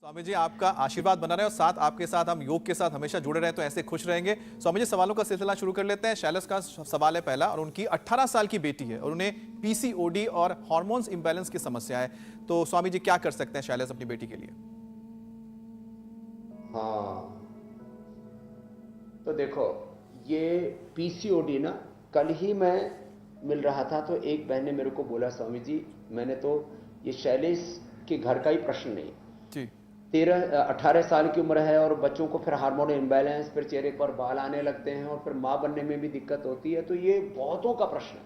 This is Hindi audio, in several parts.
स्वामी जी आपका आशीर्वाद बना रहे और साथ आपके साथ हम योग के साथ हमेशा जुड़े रहे तो ऐसे खुश रहेंगे। स्वामी जी सवालों का सिलसिला शुरू कर लेते हैं। शैलेश का सवाल है पहला, और उनकी 18 साल की बेटी है और उन्हें पीसीओडी और हार्मोन्स इंबैलेंस की समस्या है। तो स्वामी जी क्या कर सकते हैं शैलेश अपनी बेटी के लिए? हाँ, तो देखो ये पीसीओडी ना, कल ही मैं मिल रहा था तो एक बहन ने मेरे को बोला, स्वामी जी मैंने तो ये शैलेश के घर का ही प्रश्न नहीं जी 18 साल की उम्र है और बच्चों को फिर हार्मोन इम्बैलेंस, फिर चेहरे पर बाल आने लगते हैं और फिर माँ बनने में भी दिक्कत होती है, तो ये बहुतों का प्रश्न है।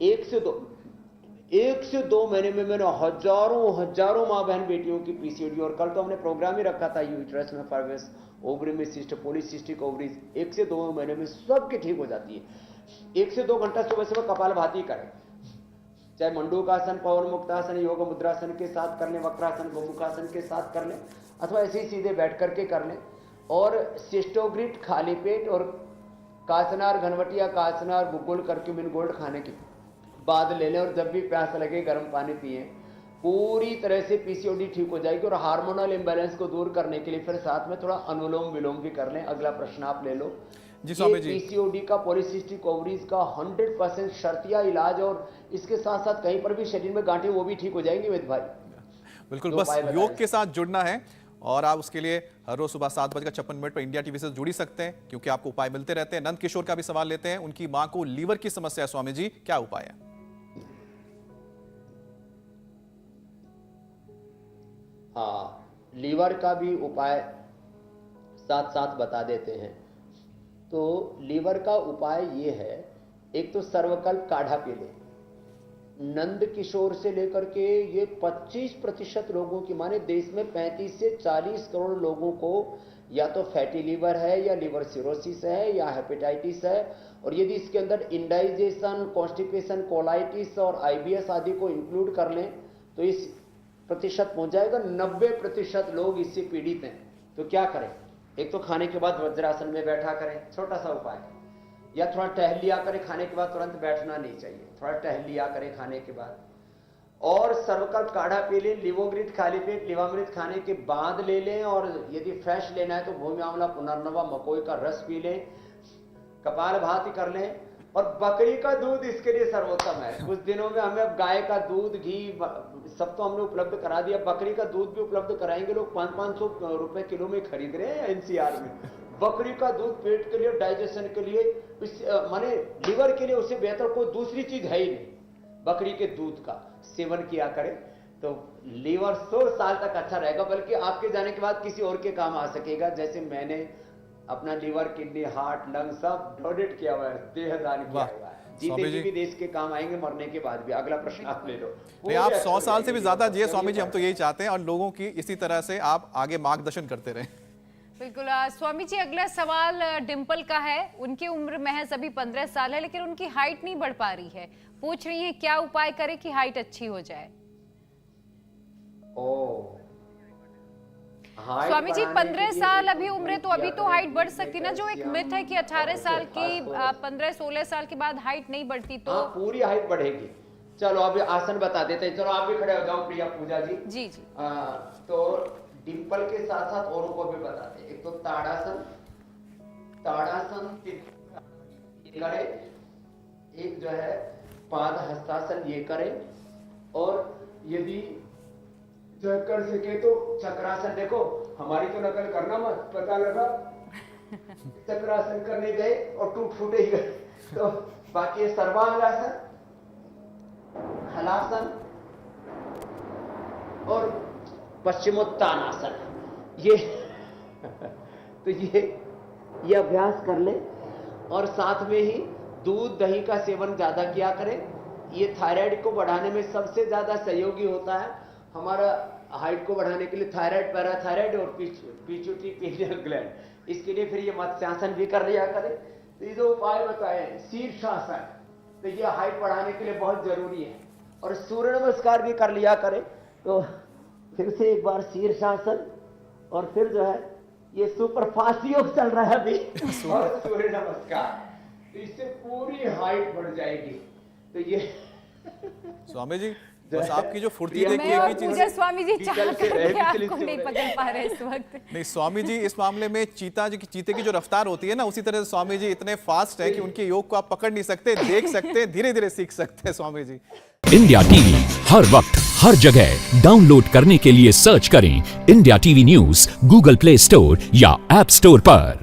एक से दो महीने में मैंने हजारों माँ बहन बेटियों की पीसीओडी, और कल तो हमने प्रोग्राम ही रखा था यूट्रस में फाइब्रस, ओवरी में सिस्ट, पॉलीसिस्टिक ओवरीज, 1 से 2 महीने में सबके ठीक हो जाती है। 1 से 2 घंटा सुबह सुबह कपालभाति करें, चाहे मंडूकासन, पवन मुक्तासन, योग मुद्रासन के साथ कर लें, वक्रासन गोमुखासन के साथ कर लें, अथवा ऐसे ही सीधे बैठ करके कर लें। और सिस्टोग्रिट खाली पेट और कासनार घनवटिया, कासनार गुगुल करक्यूमिन गोल्ड खाने के बाद ले लें, और जब भी प्यास लगे गर्म पानी पिए। पूरी तरह से पीसीओडी ठीक हो जाएगी। और हार्मोनल इंबैलेंस को दूर करने के लिए फिर साथ में थोड़ा अनुलोम विलोम भी कर लें। अगला प्रश्न आप ले लो जी स्वामी जी। पीसीओडी का, पॉलीसिस्टिक ओवरीज का 100% शर्तिया इलाज, और इसके साथ साथ कहीं पर भी शरीर में गांठें वो भी ठीक हो जाएंगी वेद भाई। बिल्कुल, बस योग के साथ जुड़ना है और आप उसके लिए हर रोज सुबह 7:56 पर इंडिया टीवी से जुड़ी सकते हैं क्योंकि आपको उपाय मिलते रहते हैं। नंद किशोर का भी सवाल लेते हैं। उनकी मां को लीवर की समस्या है, स्वामी जी क्या उपाय है? हाँ, लीवर का भी उपाय साथ साथ बता देते हैं। तो लीवर का उपाय ये है, एक तो सर्वकल्प काढ़ा पी ले। नंद किशोर से लेकर के ये 25% लोगों की, माने देश में 35 से 40 करोड़ लोगों को या तो फैटी लीवर है, या लीवर सिरोसिस है, या हेपेटाइटिस है। और यदि इसके अंदर इंडाइजेशन, कॉन्स्टिपेशन, कोलाइटिस और आईबीएस आदि को इंक्लूड कर लें तो इस प्रतिशत पहुंच जाएगा। 90% लोग इससे पीड़ित हैं। तो क्या करें? एक तो खाने के बाद वज्रासन में बैठा करें, छोटा सा उपाय, या थोड़ा टहल लिया करें। खाने के बाद तुरंत बैठना नहीं चाहिए, थोड़ा टहल लिया करें खाने के बाद। और सर्वकल्प काढ़ा पी लें, लिवोग्रिट खाली पेट, लिवामृत खाने के बाद ले लें। और यदि फ्रेश लेना है तो भूमि आंवला, पुनर्नवा, मकोई का रस पी लें, कपालभाति कर लें। और बकरी का दूध इसके लिए सर्वोत्तम है। कुछ दिनों में हमें अब गाय का दूध, घी सब तो हमने उपलब्ध करा दिया, बकरी का दूध भी उपलब्ध कराएंगे। लोग 500-500 रुपए किलो में खरीद रहे हैं एनसीआर में। बकरी का दूध पेट के लिए, डाइजेशन के लिए, माने लीवर के लिए उससे बेहतर कोई दूसरी चीज है ही नहीं। बकरी के दूध का सेवन किया करें तो लीवर 100 साल तक अच्छा रहेगा, बल्कि आपके जाने के बाद किसी और के काम आ सकेगा। जैसे मैंने अपना लीवर, किडनी, हार्ट, लंग सब डोनेट किया हुआ है, देहदान किया हुआ है। जीते जी भी देश के काम आएंगे, मरने के बाद भी। अगला प्रश्न आप ले लो। नहीं, आप 100 साल से भी ज्यादा जिए स्वामी जी, हम तो यही चाहते हैं और लोगों की इसी तरह से आप आगे मार्गदर्शन करते रहें। बिल्कुल। स्वामी जी अगला सवाल डिंपल का है। उनकी उम्र महज अभी 15 साल है, लेकिन उनकी हाइट नहीं बढ़ पा रही है। पूछ रही है क्या उपाय करें कि हाइट अच्छी हो जाए। स्वामी जी 15 साल अभी उम्र है तो अभी तो हाइट बढ़ सकती ना। जो एक मिथ है कि 18 साल की 15-16 साल के बाद हाइट नहीं बढ़ती, तो पूरी हाइट बढ़ेगी। चलो अभी आसन बता देते हैं। चलो आप भी खड़े हो जाओ प्रिया पूजा जी। जी जी। तो डिंपल के साथ साथ औरों को भी बताते हैं। एक तो ताड़ासन करें, एक जो है पाद हस्तासन ये करें, और यदि जो कर सके तो चक्रासन। देखो हमारी तो नकल करना मत, पता लगा चक्रासन करने गए और टूट फूटे ही गए। तो बाकी सर्वांगासन, हलासन और पश्चिमोत्तानासन, ये तो ये अभ्यास कर ले। और साथ में ही दूध दही का सेवन ज्यादा किया करें। ये थायराइड को बढ़ाने में सबसे ज्यादा सहयोगी होता है। हमारा हाइट को बढ़ाने के लिए थायराइड, पैराथायराइड और पिट्यूटरी पीनियल ग्लैंड, इसके लिए फिर ये मत्स्यासन भी कर लिया करें। तो ये जो उपाय बताए, शीर्षासन, तो ये हाइट बढ़ाने के लिए बहुत जरूरी है। और सूर्य नमस्कार भी कर लिया करें। तो फिर से एक बार शीर्षासन, और फिर जो है ये सुपर फास्ट योग चल रहा है अभी और सूर्य नमस्कार, तो इससे पूरी हाइट बढ़ जाएगी। तो ये स्वामी जी बस आपकी जो फुर्ती देखी मैं और एक ही चीज पूजा स्वामी जी चाह चल से कर रहे के भी चलिए आपको से नहीं रहे। पकड़ पा रहे इस वक्त। नहीं, स्वामी जी इस मामले में चीते की जो रफ्तार होती है ना, उसी तरह से स्वामी जी इतने फास्ट है कि उनके योग को आप पकड़ नहीं सकते, देख सकते, धीरे धीरे सीख सकते हैं स्वामी जी। इंडिया टीवी हर वक्त हर जगह डाउनलोड करने के लिए सर्च करें India TV news Google play store या ऐप स्टोर पर।